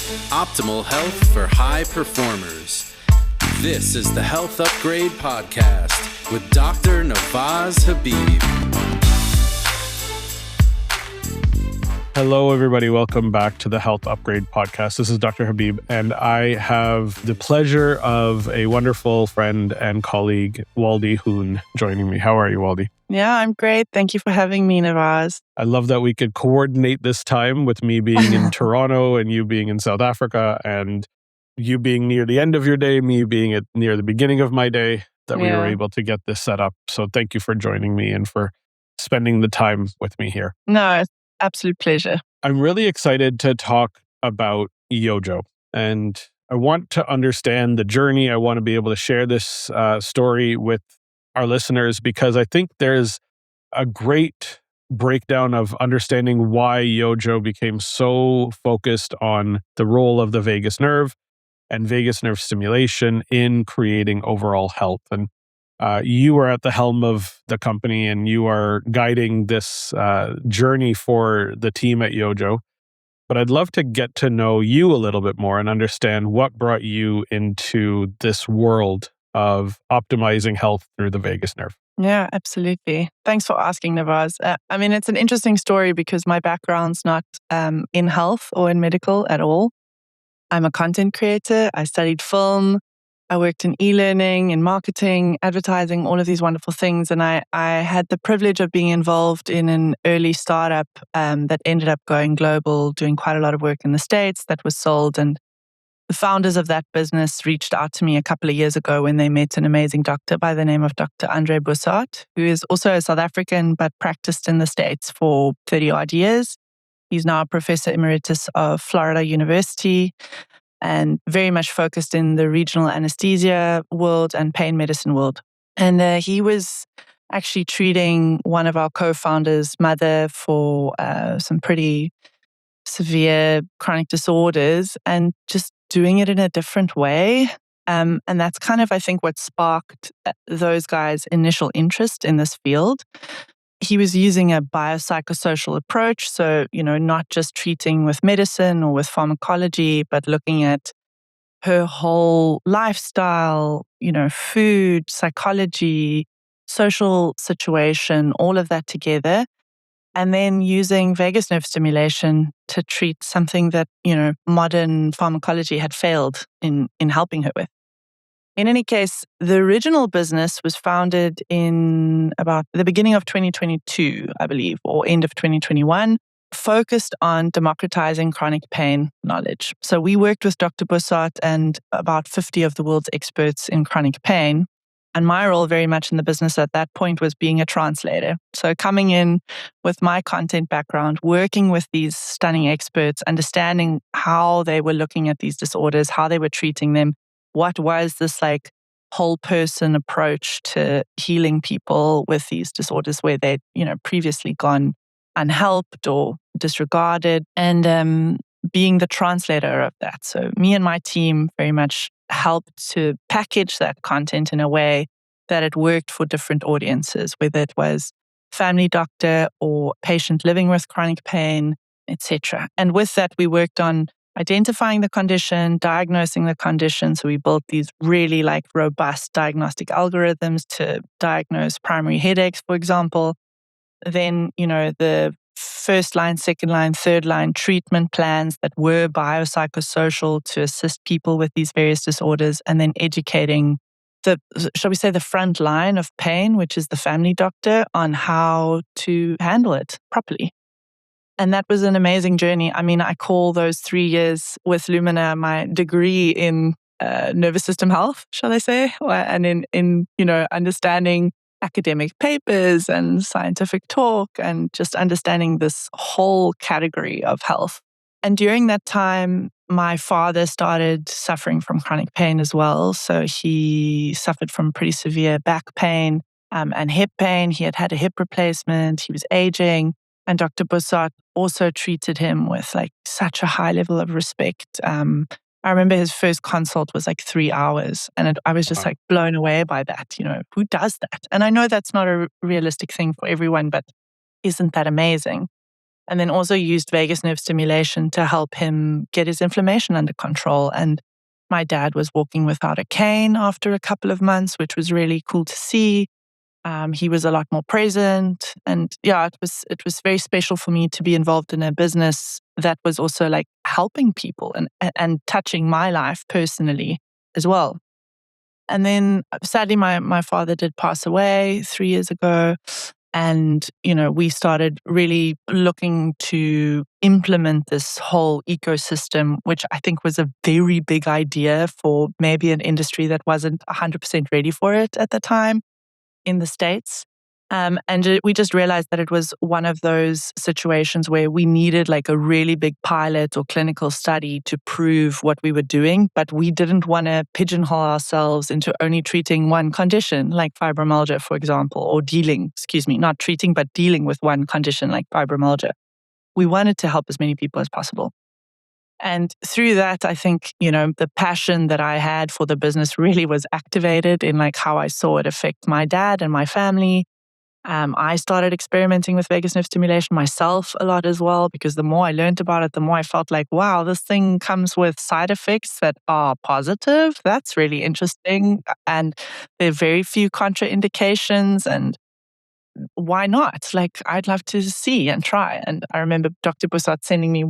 Optimal health for high performers. This is the Health Upgrade Podcast with Dr. Nawaz Habib. Hello, everybody. Welcome back to the Health Upgrade Podcast. This is Dr. Habib, and I have the pleasure of a wonderful friend and colleague, Waldi Hoon, joining me. How are you, Waldi? Yeah, I'm great. Thank you for having me, Nawaz. I love that we could coordinate this time with me being in Toronto and you being in South Africa, and you being near the end of your day, me being near the beginning of my day, that we were able to get this set up. So thank you for joining me and for spending the time with me here. No, it's absolute pleasure. I'm really excited to talk about YoJo, and I want to understand the journey. I want to be able to share this story with our listeners because I think there's a great breakdown of understanding why YoJo became so focused on the role of the vagus nerve and vagus nerve stimulation in creating overall health. And you are at the helm of the company and you are guiding this journey for the team at YoJo. But I'd love to get to know you a little bit more and understand what brought you into this world of optimizing health through the vagus nerve. Yeah, absolutely. Thanks for asking, Nawaz. It's an interesting story because my background's not in health or in medical at all. I'm a content creator. I studied film. I worked in e-learning, in marketing, advertising, all of these wonderful things. And I had the privilege of being involved in an early startup that ended up going global, doing quite a lot of work in the States that was sold. And the founders of that business reached out to me a couple of years ago when they met an amazing doctor by the name of Dr. Andre Bussard, who is also a South African but practiced in the States for 30 odd years. He's now a professor emeritus of Florida University and very much focused in the regional anesthesia world and pain medicine world. And he was actually treating one of our co-founders' mother for some pretty severe chronic disorders and just doing it in a different way. And that's kind of, I think, what sparked those guys' initial interest in this field. He was using a biopsychosocial approach. So, not just treating with medicine or with pharmacology, but looking at her whole lifestyle, food, psychology, social situation, all of that together. And then using vagus nerve stimulation to treat something that, modern pharmacology had failed in helping her with. In any case, the original business was founded in about the beginning of 2022, I believe, or end of 2021, focused on democratizing chronic pain knowledge. So we worked with Dr. Bussard and about 50 of the world's experts in chronic pain. And my role very much in the business at that point was being a translator. So coming in with my content background, working with these stunning experts, understanding how they were looking at these disorders, how they were treating them, what was this whole person approach to healing people with these disorders where they'd, previously gone unhelped or disregarded, and being the translator of that. So me and my team very much helped to package that content in a way that it worked for different audiences, whether it was family doctor or patient living with chronic pain, etc. And with that, we worked on identifying the condition, diagnosing the condition. So we built these really robust diagnostic algorithms to diagnose primary headaches, for example. Then, the first line, second line, third line treatment plans that were biopsychosocial to assist people with these various disorders, and then educating the front line of pain, which is the family doctor, on how to handle it properly. And that was an amazing journey. I call those 3 years with Lumina my degree in nervous system health, shall I say, and in understanding academic papers and scientific talk and just understanding this whole category of health. And during that time, my father started suffering from chronic pain as well. So he suffered from pretty severe back pain and hip pain. He had a hip replacement. He was aging. And Dr. Bussard also treated him with such a high level of respect. I remember his first consult was 3 hours, and I was just blown away by that. Who does that? And I know that's not a realistic thing for everyone, but isn't that amazing? and then also used vagus nerve stimulation to help him get his inflammation under control. And my dad was walking without a cane after a couple of months, which was really cool to see. He was a lot more present, and yeah, it was very special for me to be involved in a business that was also like helping people and touching my life personally as well. And then sadly, my father did pass away 3 years ago. And, we started really looking to implement this whole ecosystem, which I think was a very big idea for maybe an industry that wasn't 100% ready for it at the time in the States. We just realized that it was one of those situations where we needed like a really big pilot or clinical study to prove what we were doing, but we didn't want to pigeonhole ourselves into only treating one condition like fibromyalgia, for example, or not treating, but dealing with one condition like fibromyalgia. We wanted to help as many people as possible. And through that, I think, the passion that I had for the business really was activated in like how I saw it affect my dad and my family. I started experimenting with vagus nerve stimulation myself a lot as well, because the more I learned about it, the more I felt like, wow, this thing comes with side effects that are positive. That's really interesting. And there are very few contraindications. And why not? Like, I'd love to see and try. And I remember Dr. Bussard sending me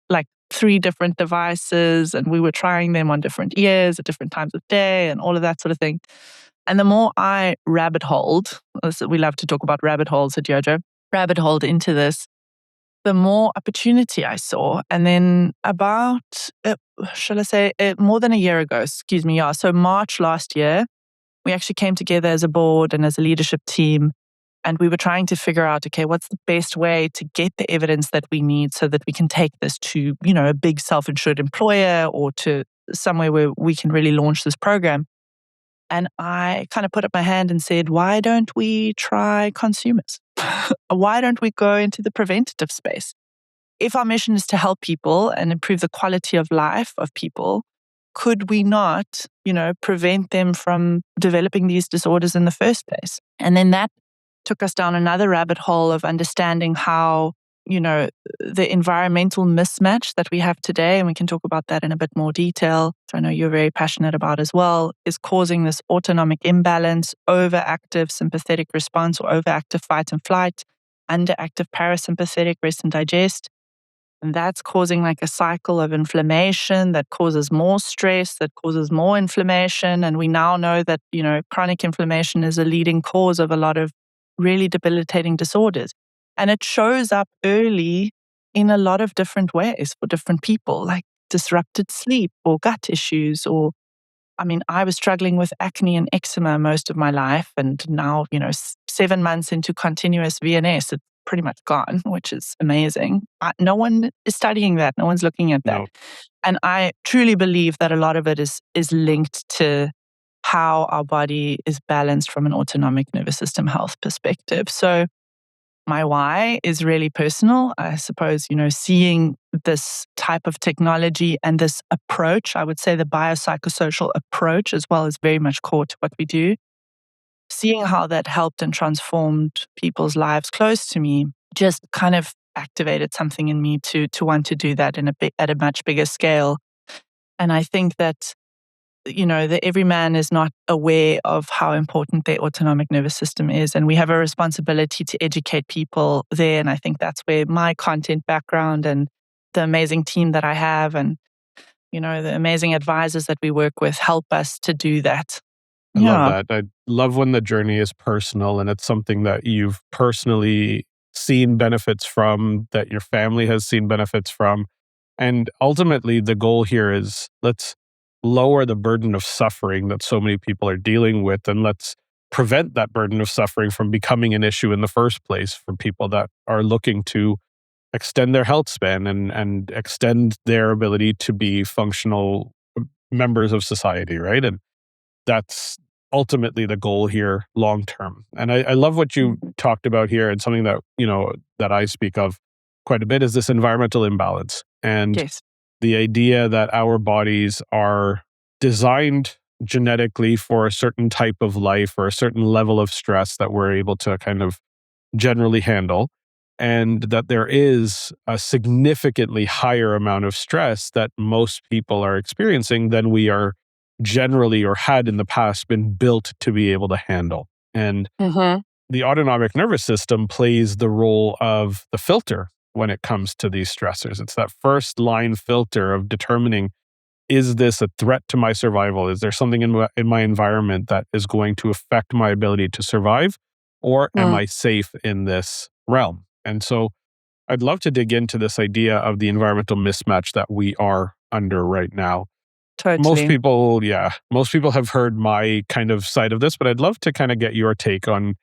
like 3 different devices, and we were trying them on different ears at different times of day and all of that sort of thing. And the more I rabbit holed, we love to talk about rabbit holes at YoJo, rabbit holed into this, the more opportunity I saw. And then about, more than a year ago, so March last year, we actually came together as a board and as a leadership team. And we were trying to figure out, okay, what's the best way to get the evidence that we need so that we can take this to, a big self-insured employer or to somewhere where we can really launch this program. And I kind of put up my hand and said, why don't we try consumers? Why don't we go into the preventative space? If our mission is to help people and improve the quality of life of people, could we not, prevent them from developing these disorders in the first place? And then that took us down another rabbit hole of understanding how, the environmental mismatch that we have today, and we can talk about that in a bit more detail, which I know you're very passionate about as well, is causing this autonomic imbalance, overactive sympathetic response or overactive fight and flight, underactive parasympathetic rest and digest. And that's causing like a cycle of inflammation that causes more stress, that causes more inflammation. And we now know that, chronic inflammation is a leading cause of a lot of really debilitating disorders. And it shows up early in a lot of different ways for different people, like disrupted sleep or gut issues. I was struggling with acne and eczema most of my life. And now, 7 months into continuous VNS, it's pretty much gone, which is amazing. No one is studying that. No one's looking at that. No. And I truly believe that a lot of it is linked to how our body is balanced from an autonomic nervous system health perspective. So my why is really personal. I suppose, seeing this type of technology and this approach, I would say the biopsychosocial approach as well, is very much core to what we do. Seeing how that helped and transformed people's lives close to me just kind of activated something in me to want to do that at a much bigger scale. And I think that that every man is not aware of how important their autonomic nervous system is. And we have a responsibility to educate people there. And I think that's where my content background and the amazing team that I have and, the amazing advisors that we work with help us to do that. I love that. I love when the journey is personal and it's something that you've personally seen benefits from, that your family has seen benefits from. And ultimately, the goal here is let's lower the burden of suffering that so many people are dealing with, and let's prevent that burden of suffering from becoming an issue in the first place for people that are looking to extend their health span and extend their ability to be functional members of society, right? And that's ultimately the goal here long term. And I love what you talked about here, and something that, that I speak of quite a bit is this environmental imbalance. And Yes. the idea that our bodies are designed genetically for a certain type of life or a certain level of stress that we're able to kind of generally handle. and that there is a significantly higher amount of stress that most people are experiencing than we are generally or had in the past been built to be able to handle. And the autonomic nervous system plays the role of the filter when it comes to these stressors. It's that first line filter of determining, is this a threat to my survival? Is there something in my environment that is going to affect my ability to survive? Or am I safe in this realm? And so I'd love to dig into this idea of the environmental mismatch that we are under right now. Most Totally. people have heard my kind of side of this, but I'd love to kind of get your take on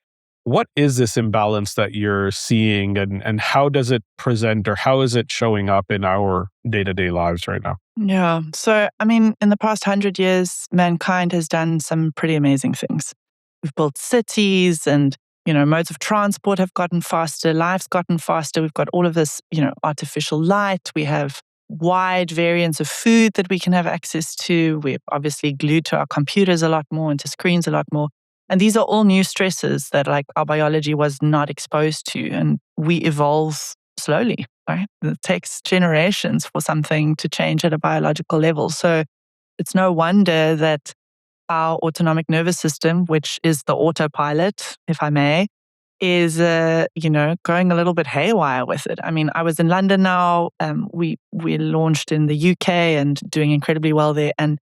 what is this imbalance that you're seeing, and how does it present, or how is it showing up in our day-to-day lives right now? Yeah. So, I mean, in the past 100 years, mankind has done some pretty amazing things. We've built cities and, modes of transport have gotten faster, life's gotten faster. We've got all of this, artificial light. We have wide variants of food that we can have access to. We're obviously glued to our computers a lot more and to screens a lot more. And these are all new stresses that our biology was not exposed to. And we evolve slowly, right? It takes generations for something to change at a biological level. So it's no wonder that our autonomic nervous system, which is the autopilot, if I may, is going a little bit haywire with it. I mean, I was in London now. We launched in the UK and doing incredibly well there. And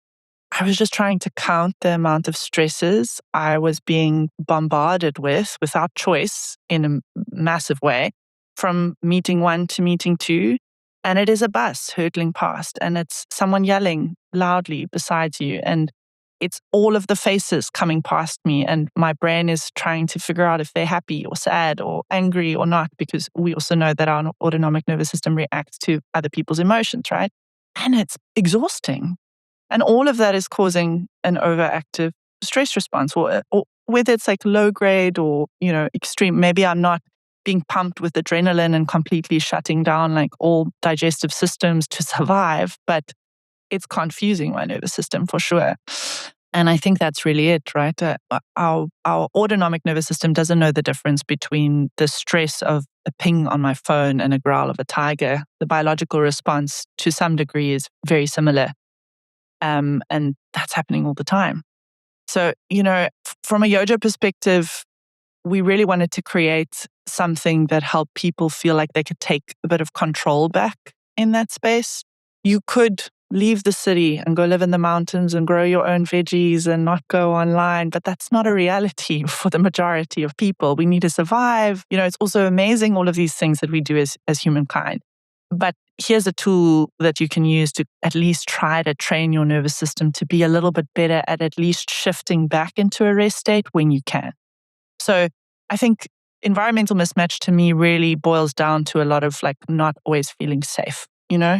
I was just trying to count the amount of stresses I was being bombarded with without choice in a massive way, from meeting one to meeting two. And it is a bus hurtling past, and it's someone yelling loudly beside you. And it's all of the faces coming past me. And my brain is trying to figure out if they're happy or sad or angry or not, because we also know that our autonomic nervous system reacts to other people's emotions, right? And it's exhausting. And all of that is causing an overactive stress response, or whether it's like low grade or, extreme. Maybe I'm not being pumped with adrenaline and completely shutting down like all digestive systems to survive, but it's confusing my nervous system for sure. And I think that's really it, right? Our autonomic nervous system doesn't know the difference between the stress of a ping on my phone and a growl of a tiger. The biological response to some degree is very similar. And that's happening all the time. So, from a YoJo perspective, we really wanted to create something that helped people feel like they could take a bit of control back in that space. You could leave the city and go live in the mountains and grow your own veggies and not go online, but that's not a reality for the majority of people. We need to survive. It's also amazing, all of these things that we do as humankind. But here's a tool that you can use to at least try to train your nervous system to be a little bit better at least shifting back into a rest state when you can. So I think environmental mismatch to me really boils down to a lot of not always feeling safe. You're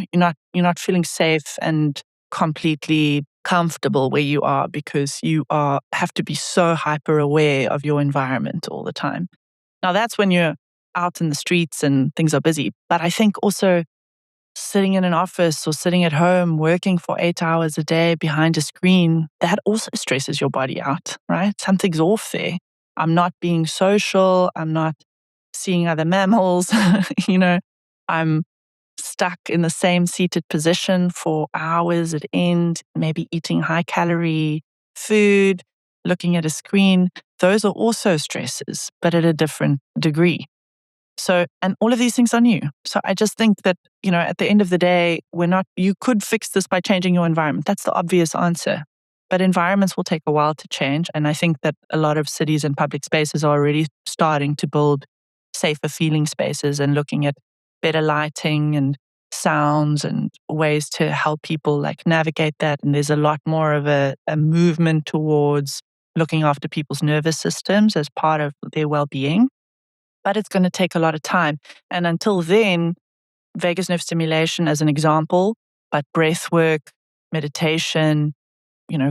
not feeling safe and completely comfortable where you are, because you have to be so hyper aware of your environment all the time. Now that's when you're out in the streets and things are busy. But I think also sitting in an office or sitting at home working for 8 hours a day behind a screen, that also stresses your body out, right? Something's off there. I'm not being social. I'm not seeing other mammals. I'm stuck in the same seated position for hours at end, maybe eating high calorie food, looking at a screen. Those are also stresses, but at a different degree. So, and all of these things are new. So I just think that, at the end of the day, you could fix this by changing your environment. That's the obvious answer. But environments will take a while to change. And I think that a lot of cities and public spaces are already starting to build safer feeling spaces and looking at better lighting and sounds and ways to help people navigate that. And there's a lot more of a movement towards looking after people's nervous systems as part of their well-being. But it's going to take a lot of time. And until then, vagus nerve stimulation as an example, but breath work, meditation,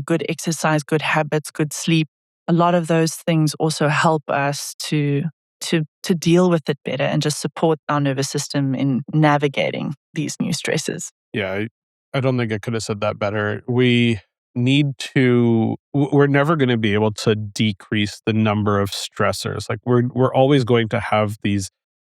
good exercise, good habits, good sleep, a lot of those things also help us to deal with it better and just support our nervous system in navigating these new stresses. Yeah, I don't think I could have said that better. We're never going to be able to decrease the number of stressors. We're always going to have these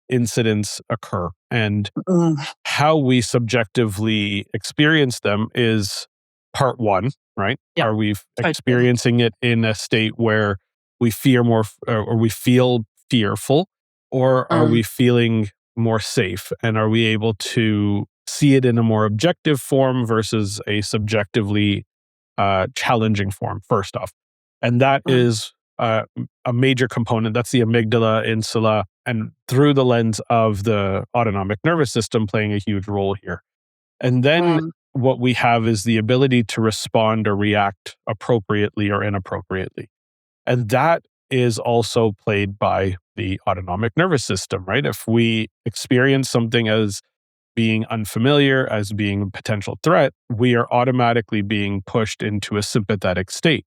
incidents occur. And Mm. how we subjectively experience them is part one, right? Yeah, Are we totally. experiencing it in a state where we fear more or we feel fearful, or are we feeling more safe? And are we able to see it in a more objective form versus a subjectively challenging form, first off? And that is a major component. That's the amygdala, insula, and through the lens of the autonomic nervous system playing a huge role here. And then what we have is the ability to respond or react appropriately or inappropriately. And that is also played by the autonomic nervous system, right? If we experience something as being unfamiliar, as being a potential threat, we are automatically being pushed into a sympathetic state.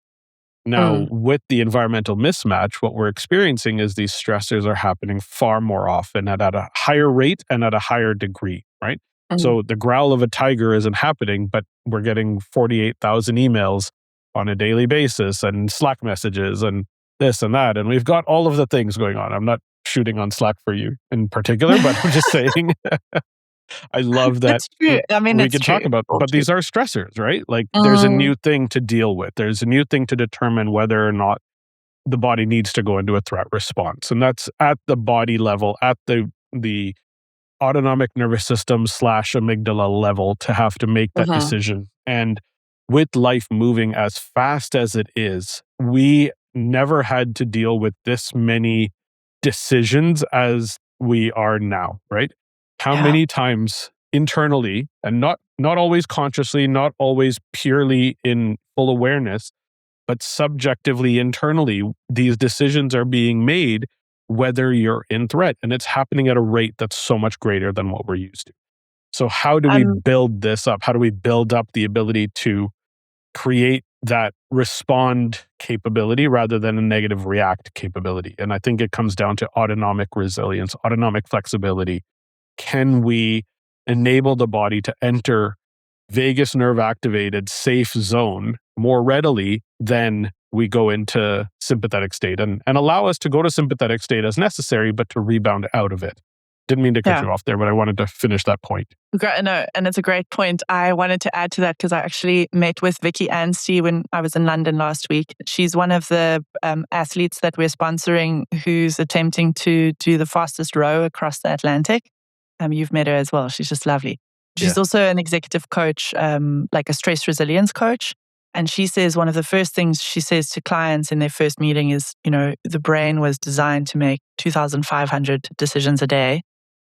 Now, with the environmental mismatch, what we're experiencing is these stressors are happening far more often and at a higher rate and at a higher degree, right? So the growl of a tiger isn't happening, but we're getting 48,000 emails on a daily basis and Slack messages and this and that. And we've got all of the things going on. I'm not shooting on Slack for you in particular, but I'm just saying I love that That's true. I mean, we it's can talk true. about, All but true. these are stressors, right? Like there's a new thing to deal with. There's a new thing to determine whether or not the body needs to go into a threat response. And that's at the body level, at the autonomic nervous system / amygdala level to have to make that decision. And with life moving as fast as it is, we never had to deal with this many decisions as we are now, right? How Yeah. many times internally, and not always consciously, not always purely in full awareness, but subjectively internally, these decisions are being made whether you're in threat, and it's happening at a rate that's so much greater than what we're used to. So how do we build this up? How do we build up the ability to create that respond capability rather than a negative react capability? And I think it comes down to autonomic resilience, autonomic flexibility. Can we enable the body to enter vagus nerve activated safe zone more readily than we go into sympathetic state, and allow us to go to sympathetic state as necessary, but to rebound out of it? Didn't mean to cut Yeah. you off there, but I wanted to finish that point. Great, no, and it's a great point. I wanted to add to that because I actually met with Vicky Anstey when I was in London last week. She's one of the athletes that we're sponsoring who's attempting to do the fastest row across the Atlantic. You've met her as well. She's just lovely. She's also an executive coach, like a stress resilience coach. And she says one of the first things she says to clients in their first meeting is, the brain was designed to make 2,500 decisions a day,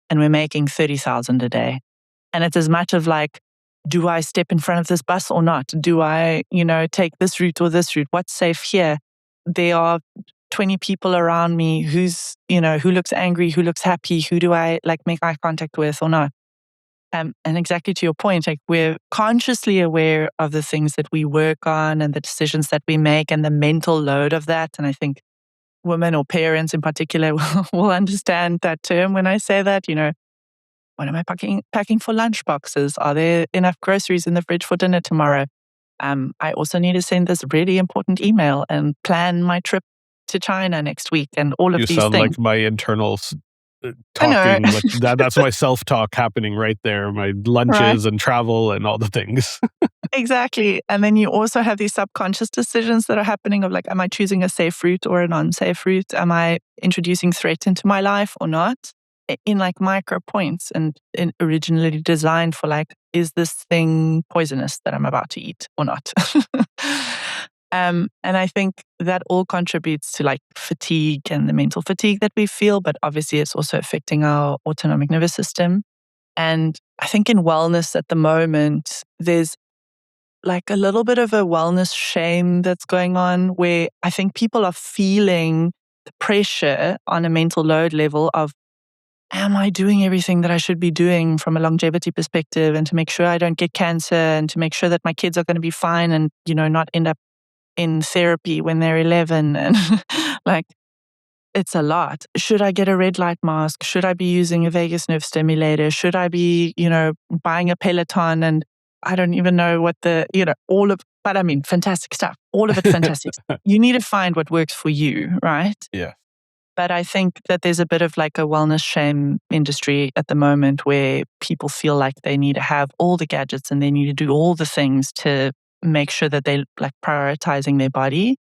and we're making 30,000 a day. And it's as much of like, do I step in front of this bus or not? Do I, take this route or this route? What's safe here? There are 20 people around me who looks angry, who looks happy, who do I like make eye contact with or not? And exactly to your point, like we're consciously aware of the things that we work on and the decisions that we make and the mental load of that. And I think women or parents in particular will understand that term when I say that, what am I packing for lunch boxes? Are there enough groceries in the fridge for dinner tomorrow? I also need to send this really important email and plan my trip to China next week and all of You these sound things. like my internal I know. talking. Like that's my self-talk happening right there. My lunches and travel and all the things. Exactly. And then you also have these subconscious decisions that are happening of like, am I choosing a safe route or an unsafe route? Am I introducing threat into my life or not? In like micro points and originally designed for like, is this thing poisonous that I'm about to eat or not? And I think that all contributes to like fatigue and the mental fatigue that we feel, but obviously it's also affecting our autonomic nervous system. And I think in wellness at the moment, there's like a little bit of a wellness shame that's going on where I think people are feeling the pressure on a mental load level of, am I doing everything that I should be doing from a longevity perspective and to make sure I don't get cancer and to make sure that my kids are going to be fine and, not end up in therapy when they're 11 and like, it's a lot. Should I get a red light mask? Should I be using a vagus nerve stimulator? Should I be, buying a Peloton? And I don't even know what but I mean, fantastic stuff. All of it fantastic. You need to find what works for you, right? Yeah. But I think that there's a bit of like a wellness shame industry at the moment where people feel like they need to have all the gadgets and they need to do all the things to make sure that they're like prioritizing their body.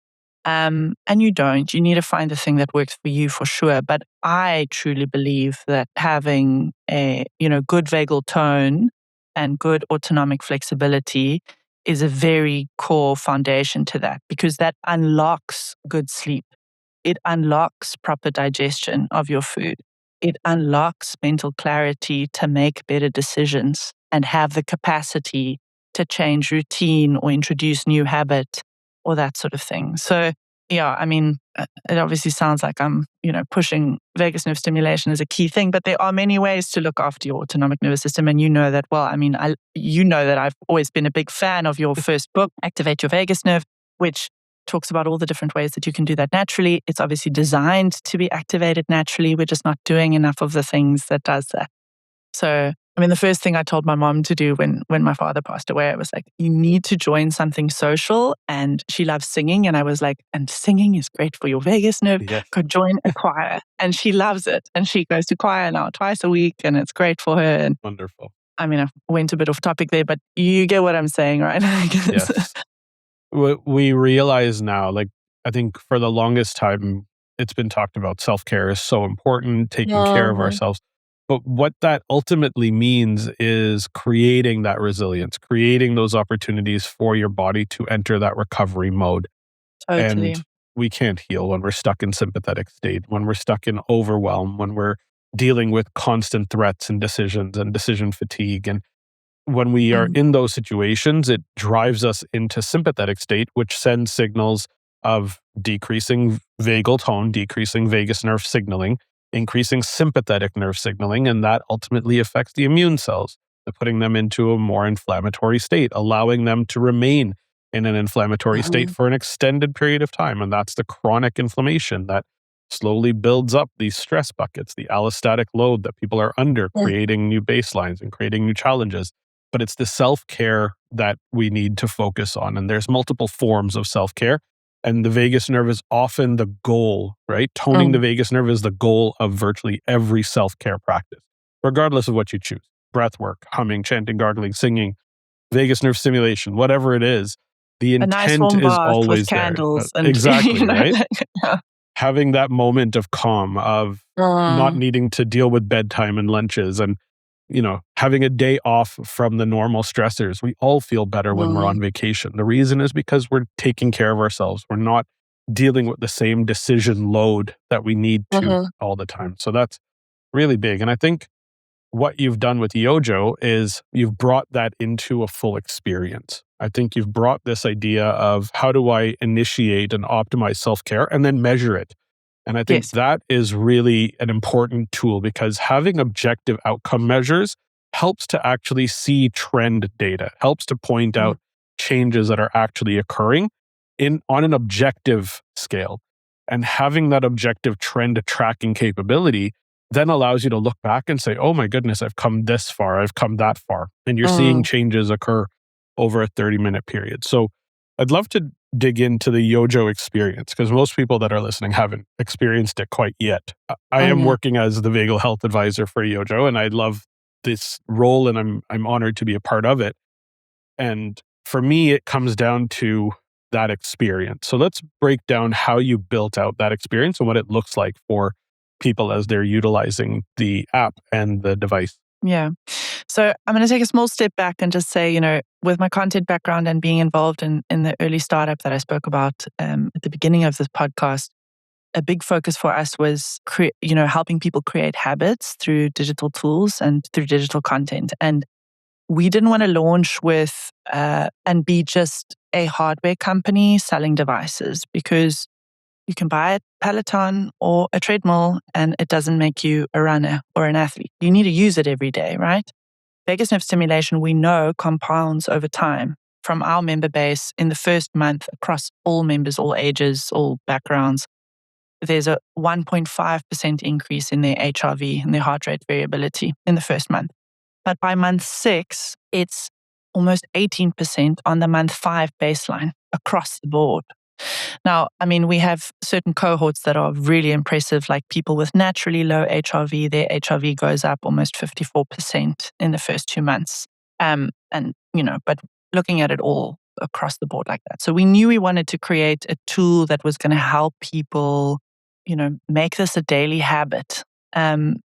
And you don't. You need to find the thing that works for you for sure. But I truly believe that having a, good vagal tone and good autonomic flexibility is a very core foundation to that, because that unlocks good sleep. It unlocks proper digestion of your food. It unlocks mental clarity to make better decisions and have the capacity to change routine or introduce new habit or that sort of thing. So, yeah, I mean, it obviously sounds like I'm, pushing vagus nerve stimulation as a key thing, but there are many ways to look after your autonomic nervous system. And you know that well. I mean, you know that I've always been a big fan of your first book, Activate Your Vagus Nerve, which talks about all the different ways that you can do that naturally. It's obviously designed to be activated naturally. We're just not doing enough of the things that does that. So, I mean, the first thing I told my mom to do when my father passed away, I was like, you need to join something social. And she loves singing. And I was like, and singing is great for your vagus nerve. Yes. Go join a choir. And she loves it. And she goes to choir now twice a week. And it's great for her. And Wonderful. I mean, I went a bit off topic there, but you get what I'm saying, right? Yes. We realize now, like, I think for the longest time, it's been talked about self-care is so important, taking care of ourselves. But what that ultimately means is creating that resilience, creating those opportunities for your body to enter that recovery mode. Totally. And we can't heal when we're stuck in sympathetic state, when we're stuck in overwhelm, when we're dealing with constant threats and decisions and decision fatigue. And when we are in those situations, it drives us into sympathetic state, which sends signals of decreasing vagal tone, decreasing vagus nerve signaling, increasing sympathetic nerve signaling, and that ultimately affects the immune cells, putting them into a more inflammatory state, allowing them to remain in an inflammatory state for an extended period of time. And that's the chronic inflammation that slowly builds up these stress buckets, the allostatic load that people are under, creating new baselines and creating new challenges. But it's the self-care that we need to focus on. And there's multiple forms of self-care. And the vagus nerve is often the goal, right? Toning the vagus nerve is the goal of virtually every self-care practice, regardless of what you choose. Breath work, humming, chanting, gargling, singing, vagus nerve stimulation, whatever it is, the A nice intent warm is bath always with there. candles and Exactly, right? Yeah. Having that moment of calm, of not needing to deal with bedtime and lunches and having a day off from the normal stressors. We all feel better when we're on vacation. The reason is because we're taking care of ourselves. We're not dealing with the same decision load that we need to all the time. So that's really big. And I think what you've done with YoJo is you've brought that into a full experience. I think you've brought this idea of how do I initiate and optimize self-care and then measure it. And I think that is really an important tool because having objective outcome measures helps to actually see trend data, helps to point out changes that are actually occurring on an objective scale. And having that objective trend tracking capability then allows you to look back and say, oh my goodness, I've come this far, I've come that far. And you're seeing changes occur over a 30-minute period. So I'd love to dig into the YoJo experience because most people that are listening haven't experienced it quite yet. I am working as the vagal health advisor for YoJo, and I love this role, and I'm honored to be a part of it. And for me, it comes down to that experience. So let's break down how you built out that experience and what it looks like for people as they're utilizing the app and the device. Yeah. So I'm going to take a small step back and just say, with my content background and being involved in the early startup that I spoke about at the beginning of this podcast, a big focus for us was, helping people create habits through digital tools and through digital content. And we didn't want to launch with and be just a hardware company selling devices because you can buy a Peloton or a treadmill and it doesn't make you a runner or an athlete. You need to use it every day, right? Vagus nerve stimulation, we know, compounds over time. From our member base in the first month across all members, all ages, all backgrounds, there's a 1.5% increase in their HRV and their heart rate variability in the first month. But by month 6, it's almost 18% on the month 5 baseline across the board. Now, I mean, we have certain cohorts that are really impressive, like people with naturally low HRV. Their HRV goes up almost 54% in the first 2 months. But looking at it all across the board like that. So we knew we wanted to create a tool that was going to help people, make this a daily habit. And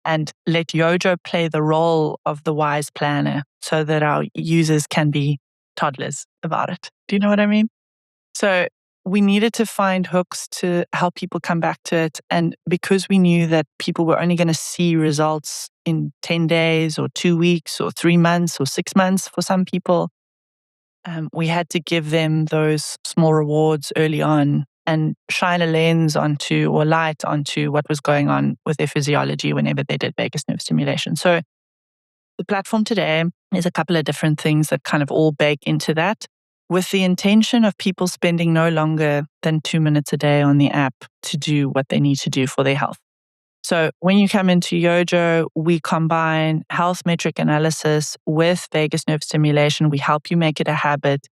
let YoJo play the role of the wise planner so that our users can be toddlers about it. Do you know what I mean? So we needed to find hooks to help people come back to it. And because we knew that people were only going to see results in 10 days or 2 weeks or 3 months or 6 months for some people, we had to give them those small rewards early on and shine a lens onto or light onto what was going on with their physiology whenever they did vagus nerve stimulation. So the platform today is a couple of different things that kind of all bake into that, with the intention of people spending no longer than 2 minutes a day on the app to do what they need to do for their health. So when you come into YoJo, we combine health metric analysis with vagus nerve stimulation. We help you make it a habit.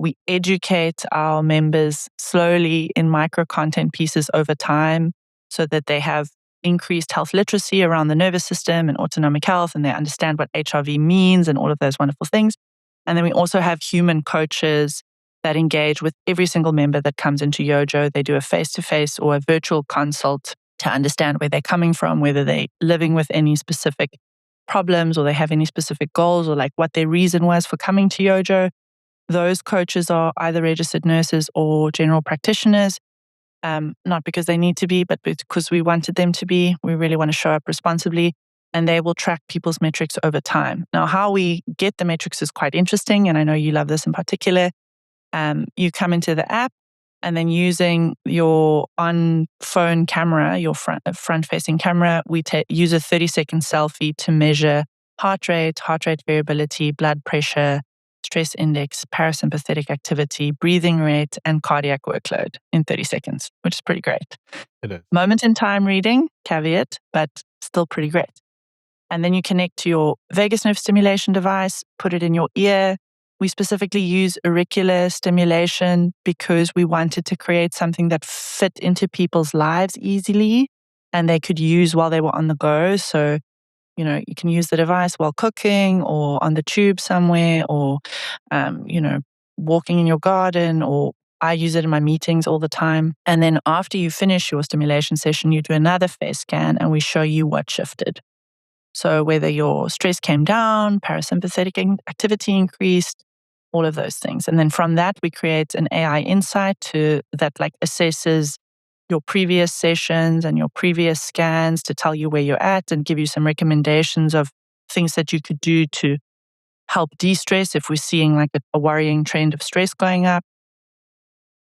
We educate our members slowly in micro content pieces over time so that they have increased health literacy around the nervous system and autonomic health, and they understand what HRV means and all of those wonderful things. And then we also have human coaches that engage with every single member that comes into YoJo. They do a face-to-face or a virtual consult to understand where they're coming from, whether they're living with any specific problems or they have any specific goals, or like what their reason was for coming to YoJo. Those coaches are either registered nurses or general practitioners, not because they need to be, but because we wanted them to be. We really want to show up responsibly, and they will track people's metrics over time. Now, how we get the metrics is quite interesting, and I know you love this in particular. You come into the app, and then using your on-phone camera, your front-facing camera, we use a 30-second selfie to measure heart rate variability, blood pressure, stress index, parasympathetic activity, breathing rate, and cardiac workload in 30 seconds, which is pretty great. It is. Moment in time reading, caveat, but still pretty great. And then you connect to your vagus nerve stimulation device, put it in your ear. We specifically use auricular stimulation because we wanted to create something that fit into people's lives easily and they could use while they were on the go. So, you can use the device while cooking or on the tube somewhere or, walking in your garden, or I use it in my meetings all the time. And then after you finish your stimulation session, you do another face scan and we show you what shifted. So whether your stress came down, parasympathetic activity increased, all of those things. And then from that, we create an AI insight that assesses your previous sessions and your previous scans to tell you where you're at and give you some recommendations of things that you could do to help de-stress if we're seeing a worrying trend of stress going up.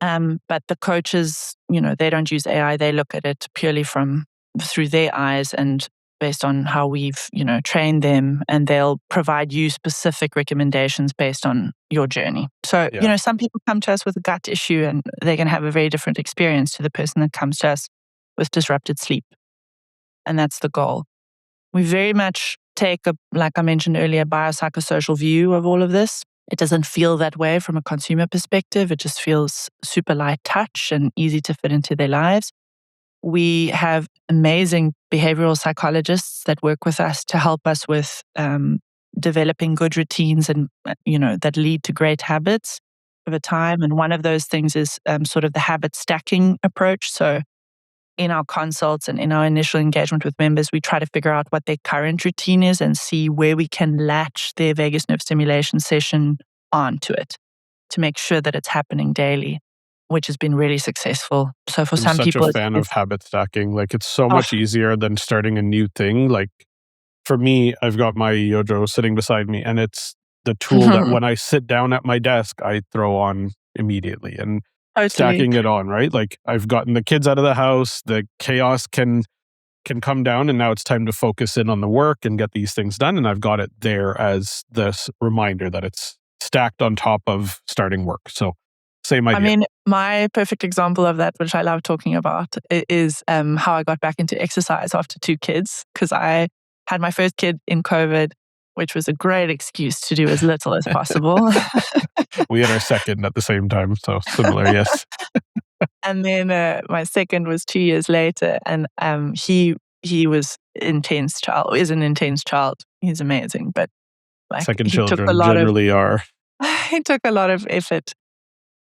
But the coaches, they don't use AI. They look at it purely through their eyes and based on how we've, trained them, and they'll provide you specific recommendations based on your journey. So, some people come to us with a gut issue and they're going to have a very different experience to the person that comes to us with disrupted sleep. And that's the goal. We very much take like I mentioned earlier, biopsychosocial view of all of this. It doesn't feel that way from a consumer perspective. It just feels super light touch and easy to fit into their lives. We have amazing behavioral psychologists that work with us to help us with developing good routines and, that lead to great habits over time. And one of those things is sort of the habit stacking approach. So in our consults and in our initial engagement with members, we try to figure out what their current routine is and see where we can latch their vagus nerve stimulation session onto it to make sure that it's happening daily, which has been really successful. So for some people, I'm such a fan of habit stacking. It's so much easier than starting a new thing. For me, I've got my YoJo sitting beside me, and it's the tool that when I sit down at my desk, I throw on immediately and stacking it on, right? I've gotten the kids out of the house, the chaos can come down, and now it's time to focus in on the work and get these things done. And I've got it there as this reminder that it's stacked on top of starting work. So same idea. I mean, my perfect example of that, which I love talking about, is how I got back into exercise after 2 kids, because I had my first kid in COVID, which was a great excuse to do as little as possible. We had our second at the same time, so similar, yes. And then my second was 2 years later, and he was intense child, is an intense child. He's amazing, but like Second he took a children lot of generally are. he took a lot of effort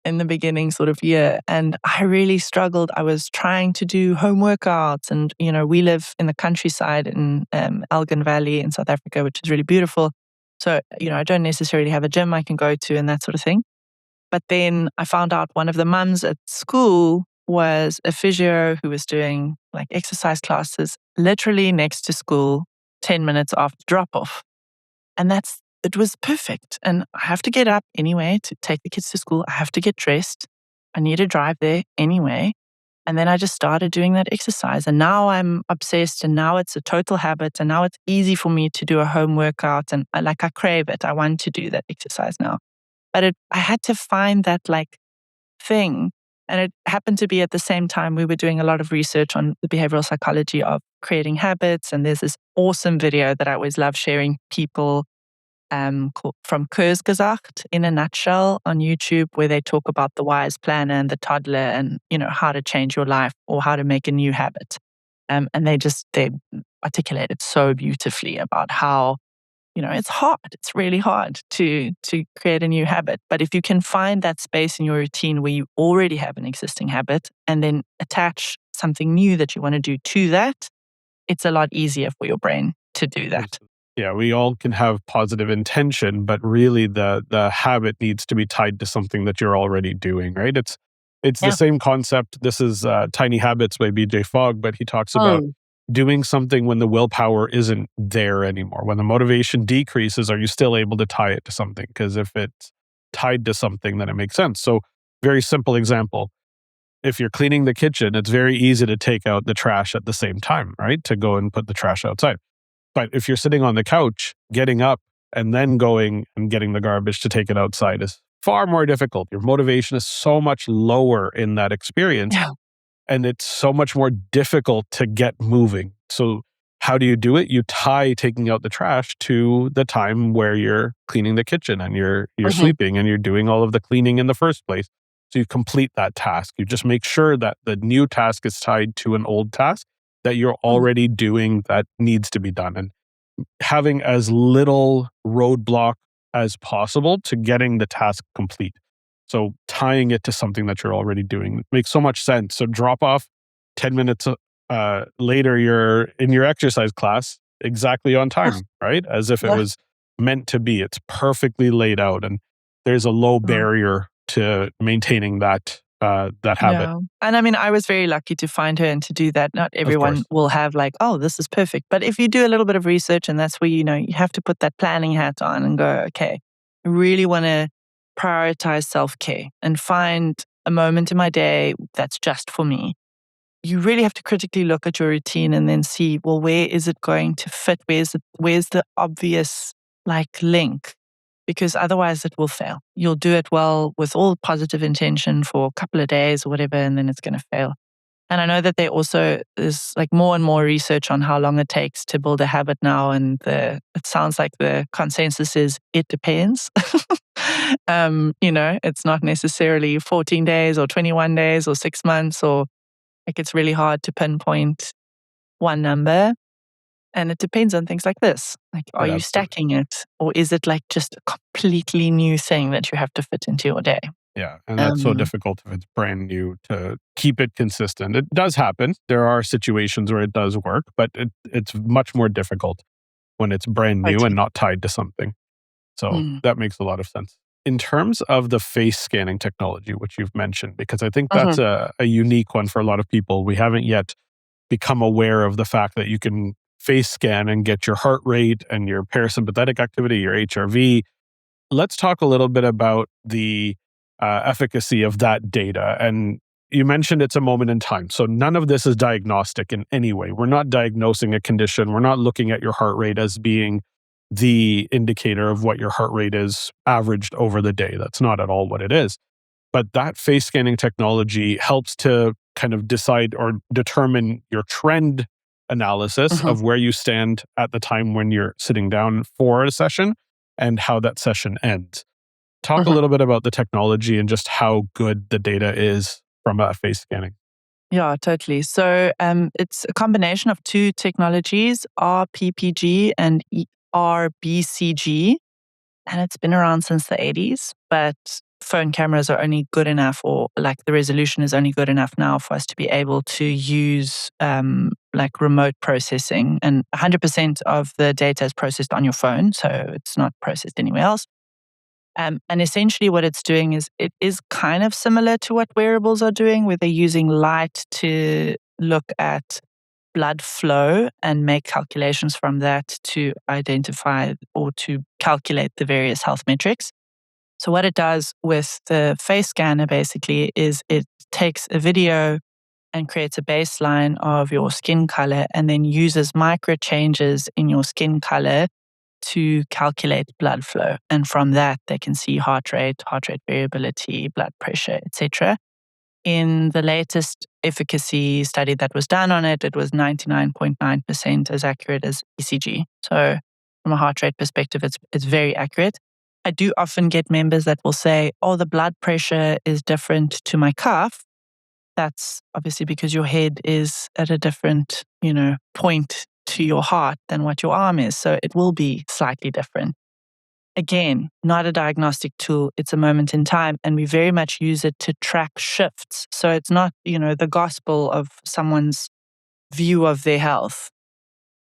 in the beginning sort of year, and I really struggled. I was trying to do home workouts, and we live in the countryside in Elgin Valley in South Africa, which is really beautiful. So I don't necessarily have a gym I can go to and that sort of thing. But then I found out one of the mums at school was a physio who was doing like exercise classes literally next to school, 10 minutes after drop off. And it was perfect. And I have to get up anyway to take the kids to school. I have to get dressed. I need to drive there anyway. And then I just started doing that exercise. And now I'm obsessed, and now it's a total habit. And now it's easy for me to do a home workout. And I crave it. I want to do that exercise now. But I had to find that like thing. And it happened to be at the same time we were doing a lot of research on the behavioral psychology of creating habits. And there's this awesome video that I always love sharing people from Kurzgesagt in a nutshell on YouTube, where they talk about the wise planner and the toddler and, how to change your life or how to make a new habit. And they articulate it so beautifully about how, it's hard. It's really hard to create a new habit. But if you can find that space in your routine where you already have an existing habit and then attach something new that you want to do to that, it's a lot easier for your brain to do that. Yeah, we all can have positive intention, but really the habit needs to be tied to something that you're already doing, right? It's the same concept. This is Tiny Habits by BJ Fogg, but he talks about doing something when the willpower isn't there anymore. When the motivation decreases, are you still able to tie it to something? Because if it's tied to something, then it makes sense. So very simple example. If you're cleaning the kitchen, it's very easy to take out the trash at the same time, right? To go and put the trash outside. But if you're sitting on the couch, getting up and then going and getting the garbage to take it outside is far more difficult. Your motivation is so much lower in that experience. Yeah. And it's so much more difficult to get moving. So how do you do it? You tie taking out the trash to the time where you're cleaning the kitchen and you're sleeping and you're doing all of the cleaning in the first place. So you complete that task. You just make sure that the new task is tied to an old task that you're already doing that needs to be done. And having as little roadblock as possible to getting the task complete. So tying it to something that you're already doing makes so much sense. So drop off 10 minutes later, you're in your exercise class exactly on time, right? As if it was meant to be. It's perfectly laid out, and there's a low barrier to maintaining that habit. Yeah. And I mean, I was very lucky to find her and to do that. Not everyone will have like, oh, this is perfect. But if you do a little bit of research, and that's where, you have to put that planning hat on and go, okay, I really want to prioritize self-care and find a moment in my day that's just for me. You really have to critically look at your routine and then see, well, where is it going to fit? Where's the obvious like link? Because otherwise it will fail. You'll do it well with all positive intention for a couple of days or whatever, and then it's going to fail. And I know that there also is like more and more research on how long it takes to build a habit now. And it sounds like the consensus is it depends. It's not necessarily 14 days or 21 days or 6 months, or like it's really hard to pinpoint one number. And it depends on things like this. Like, are you stacking it? Or is it like just a completely new thing that you have to fit into your day? Yeah. And that's so difficult if it's brand new to keep it consistent. It does happen. There are situations where it does work, but it's much more difficult when it's brand new and not tied to something. So that makes a lot of sense. In terms of the face scanning technology, which you've mentioned, because I think that's a unique one for a lot of people. We haven't yet become aware of the fact that you can face scan and get your heart rate and your parasympathetic activity, your HRV. Let's talk a little bit about the efficacy of that data. And you mentioned it's a moment in time. So none of this is diagnostic in any way. We're not diagnosing a condition. We're not looking at your heart rate as being the indicator of what your heart rate is averaged over the day. That's not at all what it is. But that face scanning technology helps to kind of decide or determine your trend analysis of where you stand at the time when you're sitting down for a session and how that session ends. Talk a little bit about the technology and just how good the data is from face scanning? Yeah, totally. So it's a combination of two technologies, RPPG and RBCG, and it's been around since the 80s, but phone cameras are only good enough, or like the resolution is only good enough now for us to be able to use like remote processing, and 100% of the data is processed on your phone, so it's not processed anywhere else. And essentially what it's doing is it is kind of similar to what wearables are doing, where they're using light to look at blood flow and make calculations from that to identify or to calculate the various health metrics. So what it does with the face scanner basically is it takes a video and creates a baseline of your skin color and then uses micro changes in your skin color to calculate blood flow. And from that, they can see heart rate variability, blood pressure, etc. In the latest efficacy study that was done on it, it was 99.9% as accurate as ECG. So from a heart rate perspective, it's very accurate. I do often get members that will say, oh, the blood pressure is different to my cuff. That's obviously because your head is at a different, point to your heart than what your arm is. So it will be slightly different. Again, not a diagnostic tool. It's a moment in time. And we very much use it to track shifts. So it's not, the gospel of someone's view of their health.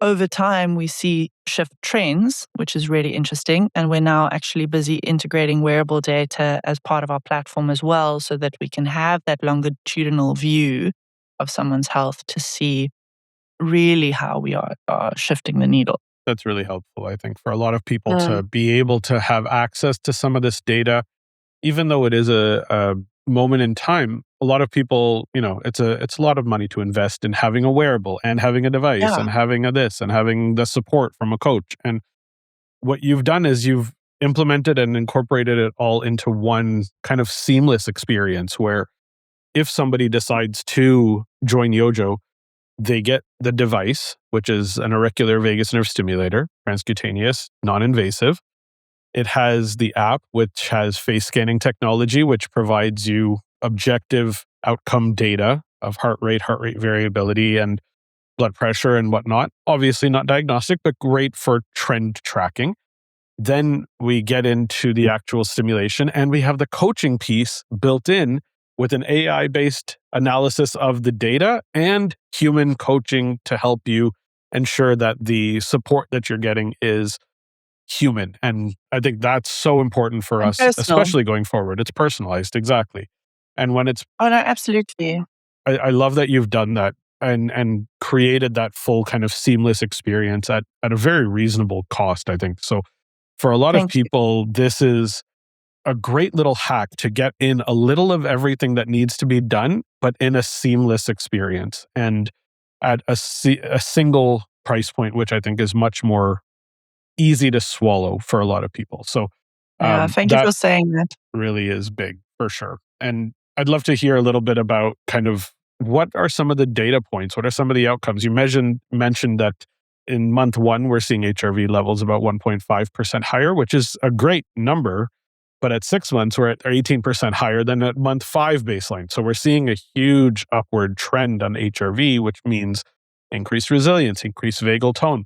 Over time, we see shift trends, which is really interesting. And we're now actually busy integrating wearable data as part of our platform as well, so that we can have that longitudinal view of someone's health to see really how we are shifting the needle. That's really helpful, I think, for a lot of people to be able to have access to some of this data, even though it is a moment in time. A lot of people, it's a lot of money to invest in having a wearable and having a device and having this and having the support from a coach. And what you've done is you've implemented and incorporated it all into one kind of seamless experience where if somebody decides to join YoJo, they get the device, which is an auricular vagus nerve stimulator, transcutaneous, non-invasive. It has the app, which has face scanning technology, which provides you objective outcome data of heart rate variability, and blood pressure and whatnot. Obviously not diagnostic, but great for trend tracking. Then we get into the actual stimulation, and we have the coaching piece built in with an AI-based analysis of the data and human coaching to help you ensure that the support that you're getting is human. And I think that's so important for us, personal. especially going forward. It's personalized, exactly. And when it's... Oh, no, absolutely. I love that you've done that and created that full kind of seamless experience at a very reasonable cost, I think. So for a lot of people, this is a great little hack to get in a little of everything that needs to be done, but in a seamless experience and at a single price point, which I think is much more easy to swallow for a lot of people. So thank you for saying that. Really is big for sure. And I'd love to hear a little bit about kind of what are some of the data points? What are some of the outcomes? You mentioned that in month 1, we're seeing HRV levels about 1.5% higher, which is a great number. But at 6 months, we're at 18% higher than at month 5 baseline. So we're seeing a huge upward trend on HRV, which means increased resilience, increased vagal tone.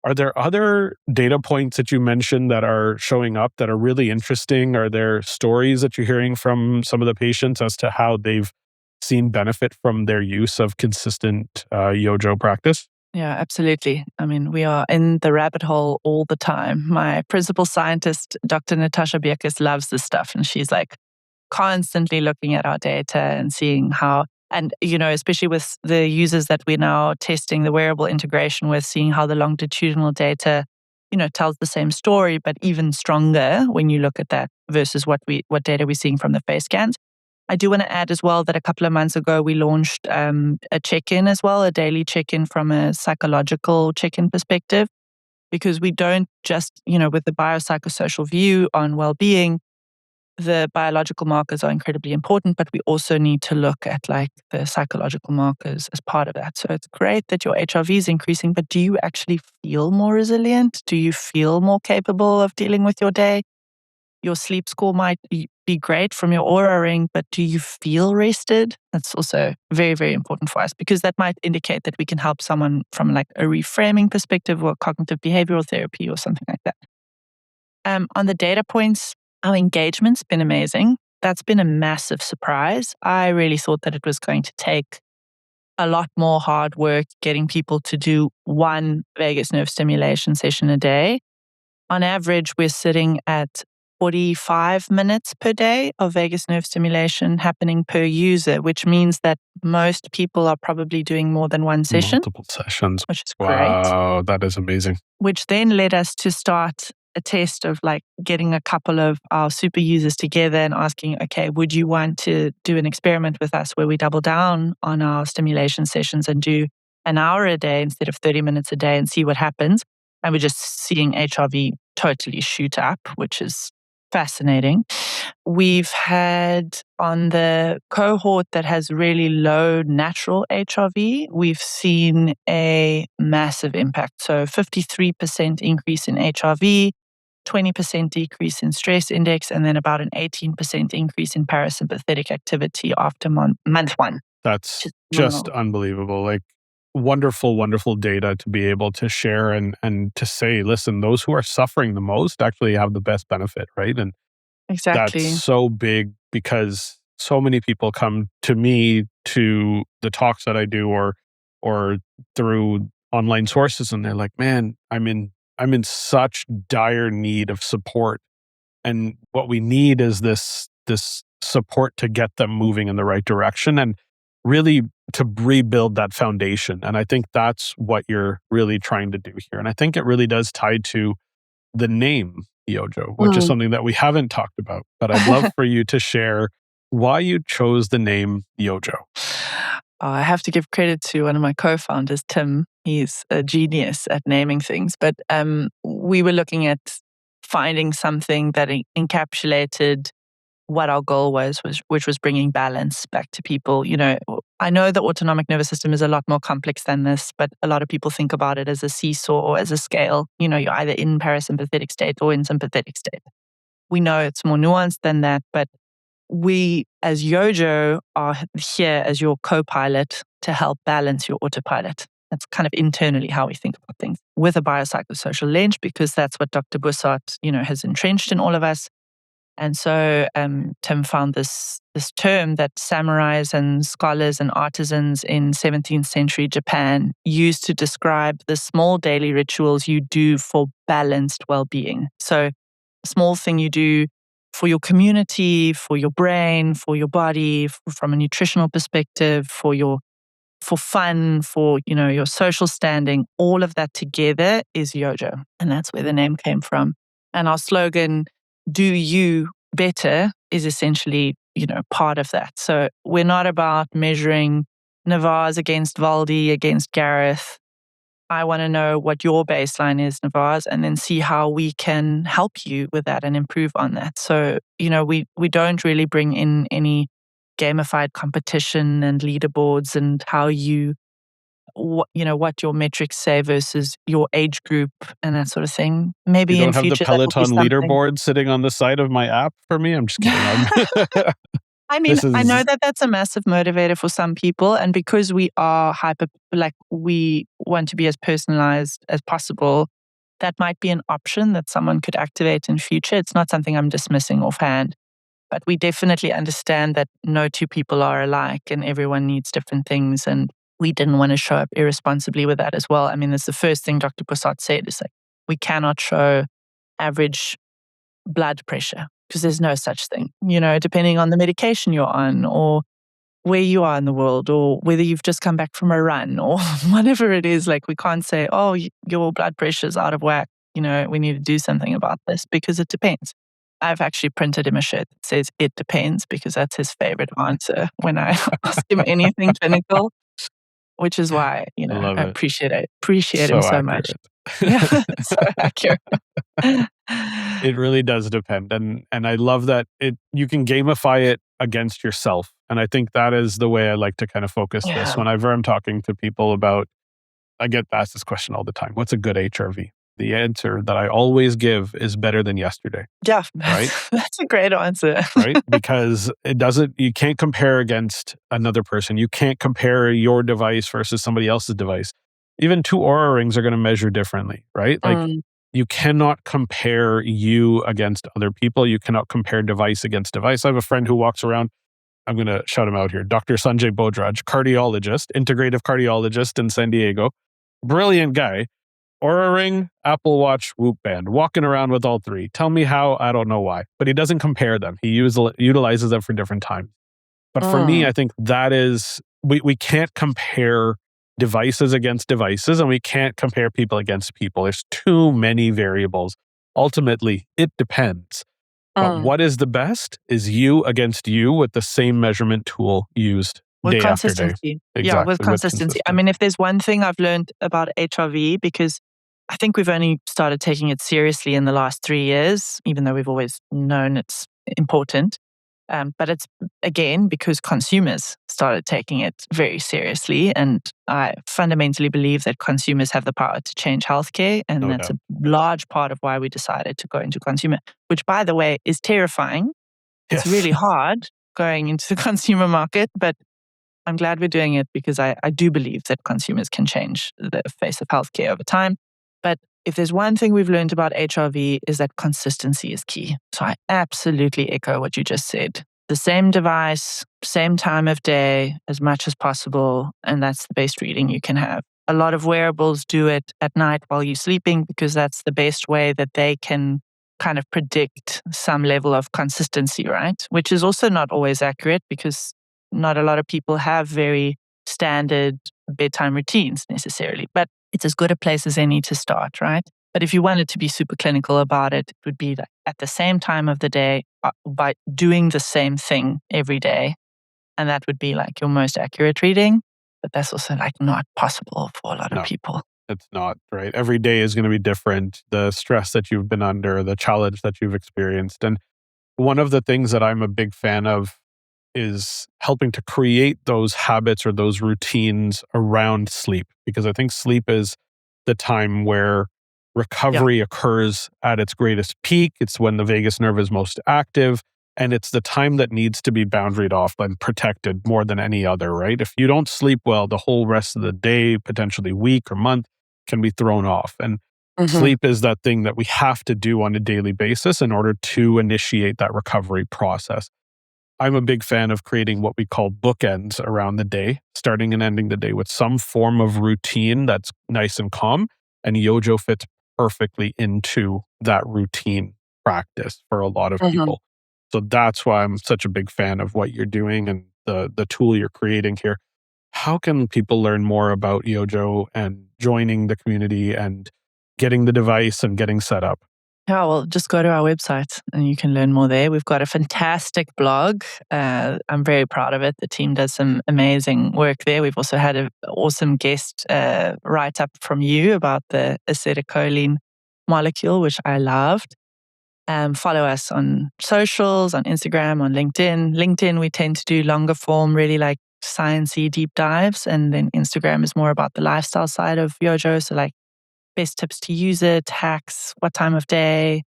Are there other data points that you mentioned that are showing up that are really interesting? Are there stories that you're hearing from some of the patients as to how they've seen benefit from their use of consistent YoJo practice? Yeah, absolutely. I mean, we are in the rabbit hole all the time. My principal scientist, Dr. Natasha Bierkes, loves this stuff. And she's like constantly looking at our data and seeing how, and, especially with the users that we're now testing the wearable integration with, seeing how the longitudinal data, tells the same story, but even stronger when you look at that versus what data we're seeing from the face scans. I do want to add as well that a couple of months ago, we launched a check-in as well, a daily check-in from a psychological check-in perspective, because we don't just, with the biopsychosocial view on well-being, the biological markers are incredibly important, but we also need to look at like the psychological markers as part of that. So it's great that your HRV is increasing, but do you actually feel more resilient? Do you feel more capable of dealing with your day? Your sleep score might be great from your Oura ring, but do you feel rested? That's also very, very important for us because that might indicate that we can help someone from like a reframing perspective or cognitive behavioral therapy or something like that. On the data points, our engagement's been amazing. That's been a massive surprise. I really thought that it was going to take a lot more hard work getting people to do one vagus nerve stimulation session a day. On average, we're sitting at 45 minutes per day of vagus nerve stimulation happening per user, which means that most people are probably doing more than one session. Multiple sessions. Which is great. Wow, that is amazing. Which then led us to start a test of like getting a couple of our super users together and asking, okay, would you want to do an experiment with us where we double down on our stimulation sessions and do an hour a day instead of 30 minutes a day and see what happens? And we're just seeing HRV totally shoot up, which is fascinating. We've had on the cohort that has really low natural HRV, we've seen a massive impact. So 53% increase in HRV, 20% decrease in stress index, and then about an 18% increase in parasympathetic activity after month one. That's just unbelievable. Like wonderful, wonderful data to be able to share and to say, listen, those who are suffering the most actually have the best benefit, right? And exactly. That's so big because so many people come to me to the talks that I do or through online sources and they're like, man, I'm in such dire need of support. And what we need is this support to get them moving in the right direction and really to rebuild that foundation. And I think that's what you're really trying to do here. And I think it really does tie to the name YoJo, which is something that we haven't talked about. But I'd love for you to share why you chose the name YoJo. I have to give credit to one of my co-founders, Tim. He's a genius at naming things. But we were looking at finding something that encapsulated what our goal was, which was bringing balance back to people. You know, I know the autonomic nervous system is a lot more complex than this, but a lot of people think about it as a seesaw or as a scale. You know, you're either in parasympathetic state or in sympathetic state. We know it's more nuanced than that, but we as YoJo are here as your co-pilot to help balance your autopilot. That's kind of internally how we think about things with a biopsychosocial lens, because that's what Dr. Bussard, has entrenched in all of us. And so Tim found this term that samurais and scholars and artisans in 17th century Japan used to describe the small daily rituals you do for balanced well-being. So a small thing you do for your community, for your brain, for your body, from a nutritional perspective, for fun, for your social standing, all of that together is YoJo. And that's where the name came from. And our slogan, do you better, is essentially, part of that. So we're not about measuring Navaz against Waldi, against Gareth. I want to know what your baseline is, Navaz, and then see how we can help you with that and improve on that. So, we don't really bring in any gamified competition and leaderboards and how what your metrics say versus your age group and that sort of thing. Maybe you don't in have future the Peloton leaderboard sitting on the side of my app for me. I'm just kidding. I mean, I know that that's a massive motivator for some people, and because we are we want to be as personalized as possible, that might be an option that someone could activate in future. It's not something I'm dismissing offhand, but we definitely understand that no two people are alike and everyone needs different things, and we didn't want to show up irresponsibly with that as well. I mean, that's the first thing Dr. Bussard said is like, we cannot show average blood pressure because there's no such thing, depending on the medication you're on or where you are in the world or whether you've just come back from a run or whatever it is. Like, we can't say, oh, your blood pressure is out of whack. We need to do something about this because it depends. I've actually printed him a shirt that says it depends because that's his favorite answer when I ask him anything clinical. Which is why, I appreciate him so much. Yeah, so accurate. It really does depend. And I love that you can gamify it against yourself. And I think that is the way I like to kind of focus this. Whenever I'm talking to people about, I get asked this question all the time. What's a good HRV? the answer that I always give is better than yesterday. Yeah, right? That's a great answer. Right? Because you can't compare against another person. You can't compare your device versus somebody else's device. Even two Oura rings are going to measure differently, right? Like you cannot compare you against other people. You cannot compare device against device. I have a friend who walks around, I'm going to shout him out here, Dr. Sanjay Bodraj, cardiologist, integrative cardiologist in San Diego. Brilliant guy. Oura Ring, Apple Watch, Whoop Band, walking around with all three. Tell me how, I don't know why. But he doesn't compare them. He utilizes them for different times. But for me, I think that is, we can't compare devices against devices, and we can't compare people against people. There's too many variables. Ultimately, it depends. But what is the best is you against you with the same measurement tool used with day after day. consistency. Exactly, Yeah, with consistency. I mean, if there's one thing I've learned about HRV, because I think we've only started taking it seriously in the last 3 years, even though we've always known it's important. But it's, again, because consumers started taking it very seriously. And I fundamentally believe that consumers have the power to change healthcare. And No that's doubt. a large part of why we decided to go into consumer, which, by the way, is terrifying. It's really hard going into the consumer market, but I'm glad we're doing it because I do believe that consumers can change the face of healthcare over time. But if there's one thing we've learned about HRV is that consistency is key. So I absolutely echo what you just said. The same device, same time of day, as much as possible, and that's the best reading you can have. A lot of wearables do it at night while you're sleeping because that's the best way that they can kind of predict some level of consistency, right? Which is also not always accurate because not a lot of people have very standard bedtime routines necessarily, but it's as good a place as any to start, right? But if you wanted to be super clinical about it, it would be like at the same time of the day by doing the same thing every day. And that would be like your most accurate reading. But that's also like not possible for a lot of people. It's not, right? Every day is going to be different. The stress that you've been under, the challenge that you've experienced. And one of the things that I'm a big fan of is helping to create those habits or those routines around sleep, because I think sleep is the time where recovery occurs at its greatest peak. It's when the vagus nerve is most active, and it's the time that needs to be boundaried off and protected more than any other, right? If you don't sleep well, the whole rest of the day, potentially week or month, can be thrown off. And sleep is that thing that we have to do on a daily basis in order to initiate that recovery process. I'm a big fan of creating what we call bookends around the day, starting and ending the day with some form of routine that's nice and calm. And YoJo fits perfectly into that routine practice for a lot of people. So that's why I'm such a big fan of what you're doing and the tool you're creating here. How can people learn more about YoJo and joining the community and getting the device and getting set up? Yeah, well, just go to our website and you can learn more there. We've got a fantastic blog. I'm very proud of it. The team does some amazing work there. We've also had an awesome guest write up from you about the acetylcholine molecule, which I loved. Follow us on socials, on Instagram, on LinkedIn. LinkedIn, we tend to do longer form, really like sciencey deep dives. And then Instagram is more about the lifestyle side of YoJo. So like best tips to use it, hacks, what time of day,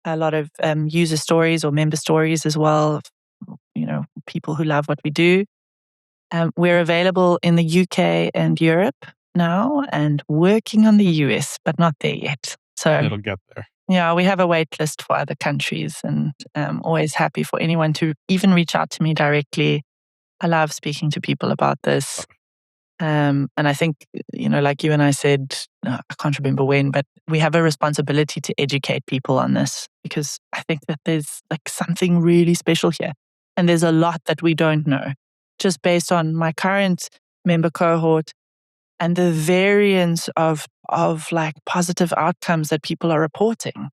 a lot of user stories or member stories as well, of, people who love what we do. We're available in the UK and Europe now and working on the US, but not there yet. So it'll get there. Yeah, we have a wait list for other countries and always happy for anyone to even reach out to me directly. I love speaking to people about this. And I think, like you and I said, I can't remember when, but we have a responsibility to educate people on this because I think that there's like something really special here. And there's a lot that we don't know, just based on my current member cohort and the variance of like positive outcomes that people are reporting.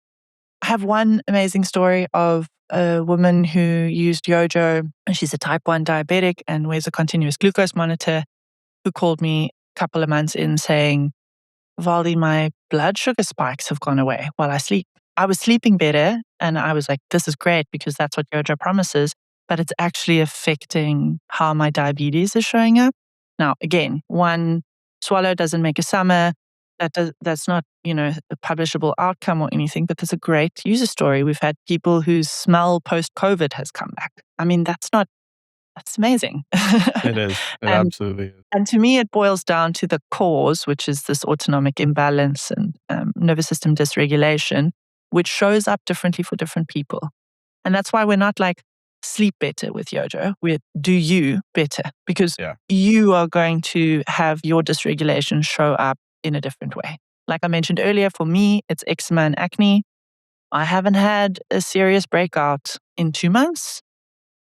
I have one amazing story of a woman who used YoJo, and she's a type 1 diabetic and wears a continuous glucose monitor, who called me a couple of months in saying, Waldi, my blood sugar spikes have gone away while I sleep. I was sleeping better and I was like, this is great because that's what YoJo promises, but it's actually affecting how my diabetes is showing up. Now, again, one swallow doesn't make a summer. that's not, a publishable outcome or anything, but there's a great user story. We've had people whose smell post-COVID has come back. I mean, that's amazing. It is. It And absolutely is. And to me, it boils down to the cause, which is this autonomic imbalance and nervous system dysregulation, which shows up differently for different people. And that's why we're not like sleep better with YoJo. We're do you better, because you are going to have your dysregulation show up in a different way. Like I mentioned earlier, for me, it's eczema and acne. I haven't had a serious breakout in 2 months.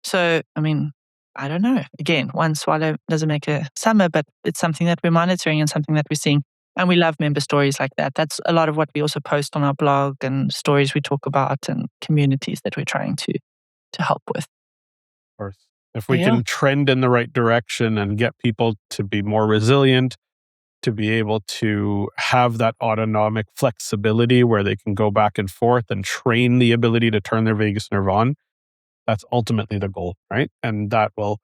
So, I mean, I don't know. Again, one swallow doesn't make a summer, but it's something that we're monitoring and something that we're seeing. And we love member stories like that. That's a lot of what we also post on our blog and stories we talk about and communities that we're trying to help with. Of course. If we can trend in the right direction and get people to be more resilient, to be able to have that autonomic flexibility where they can go back and forth and train the ability to turn their vagus nerve on, that's ultimately the goal, right? And that will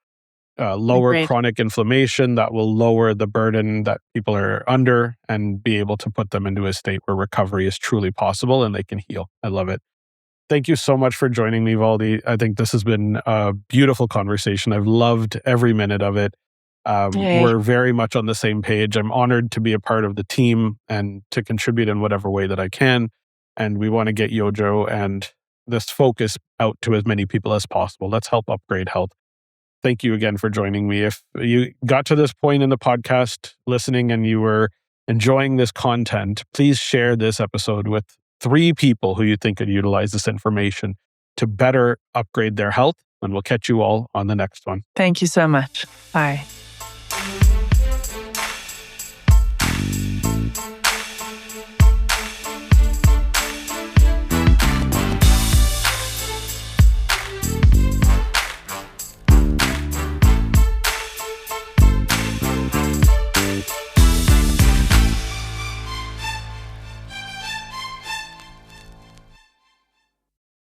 lower chronic inflammation, that will lower the burden that people are under and be able to put them into a state where recovery is truly possible and they can heal. I love it. Thank you so much for joining me, Waldi. I think this has been a beautiful conversation. I've loved every minute of it. We're very much on the same page. I'm honored to be a part of the team and to contribute in whatever way that I can. And we want to get YoJo and this focus out to as many people as possible. Let's help upgrade health. Thank you again for joining me. If you got to this point in the podcast listening and you were enjoying this content, please share this episode with 3 people who you think could utilize this information to better upgrade their health. And we'll catch you all on the next one. Thank you so much. Bye.